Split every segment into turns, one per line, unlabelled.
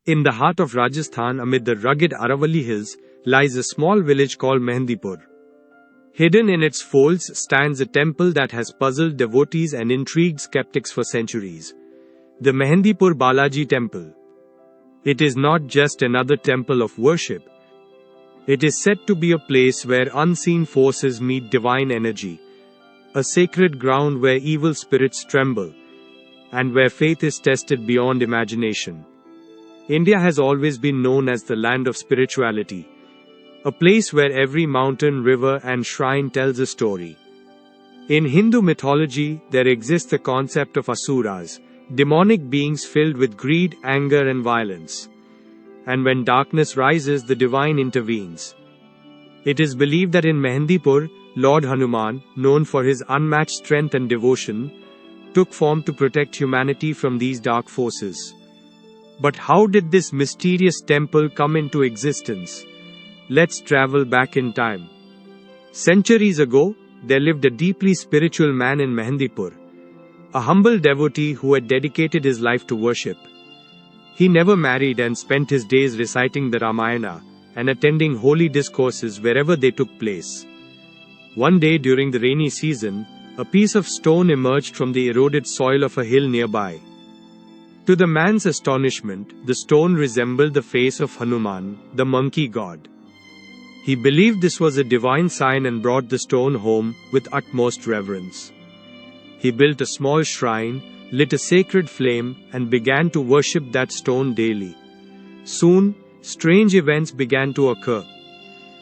In the heart of Rajasthan, amid the rugged Aravalli Hills, lies a small village called Mehandipur. Hidden in its folds stands a temple that has puzzled devotees and intrigued skeptics for centuries. The Mehandipur Balaji Temple. It is not just another temple of worship. It is said to be a place where unseen forces meet divine energy, a sacred ground where evil spirits tremble, and where faith is tested beyond imagination. India has always been known as the land of spirituality, a place where every mountain, river, and shrine tells a story. In Hindu mythology, there exists the concept of asuras, demonic beings filled with greed, anger, and violence. And when darkness rises, the divine intervenes. It is believed that in Mehandipur, Lord Hanuman, known for his unmatched strength and devotion, took form to protect humanity from these dark forces. But how did this mysterious temple come into existence? Let's travel back in time. Centuries ago, there lived a deeply spiritual man in Mehandipur, a humble devotee who had dedicated his life to worship. He never married and spent his days reciting the Ramayana and attending holy discourses wherever they took place. One day during the rainy season, a piece of stone emerged from the eroded soil of a hill nearby. To the man's astonishment, the stone resembled the face of Hanuman, the monkey god. He believed this was a divine sign and brought the stone home with utmost reverence. He built a small shrine, lit a sacred flame, and began to worship that stone daily. Soon, strange events began to occur.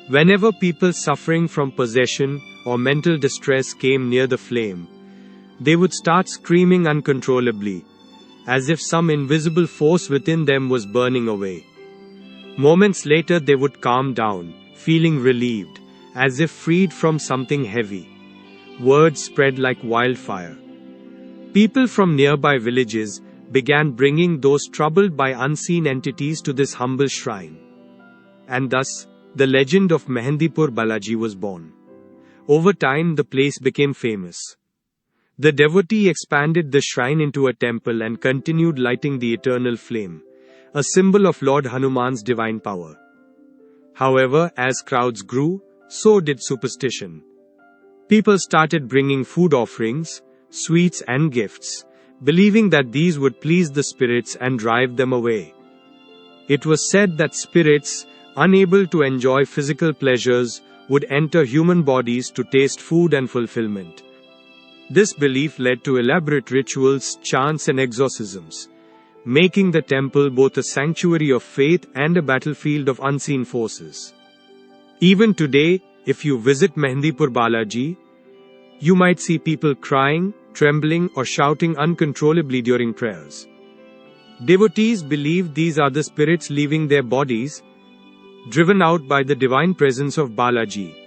Whenever people suffering from possession or mental distress came near the flame, they would start screaming uncontrollably, as if some invisible force within them was burning away. Moments later they would calm down, feeling relieved, as if freed from something heavy. Word spread like wildfire. People from nearby villages began bringing those troubled by unseen entities to this humble shrine. And thus, the legend of Mehandipur Balaji was born. Over time, the place became famous. The devotee expanded the shrine into a temple and continued lighting the eternal flame, a symbol of Lord Hanuman's divine power. However, as crowds grew, so did superstition. People started bringing food offerings, sweets and gifts, believing that these would please the spirits and drive them away. It was said that spirits, unable to enjoy physical pleasures, would enter human bodies to taste food and fulfillment. This belief led to elaborate rituals, chants, and exorcisms, making the temple both a sanctuary of faith and a battlefield of unseen forces. Even today, if you visit Mehandipur Balaji, you might see people crying, trembling, or shouting uncontrollably during prayers. Devotees believe these are the spirits leaving their bodies, driven out by the divine presence of Balaji.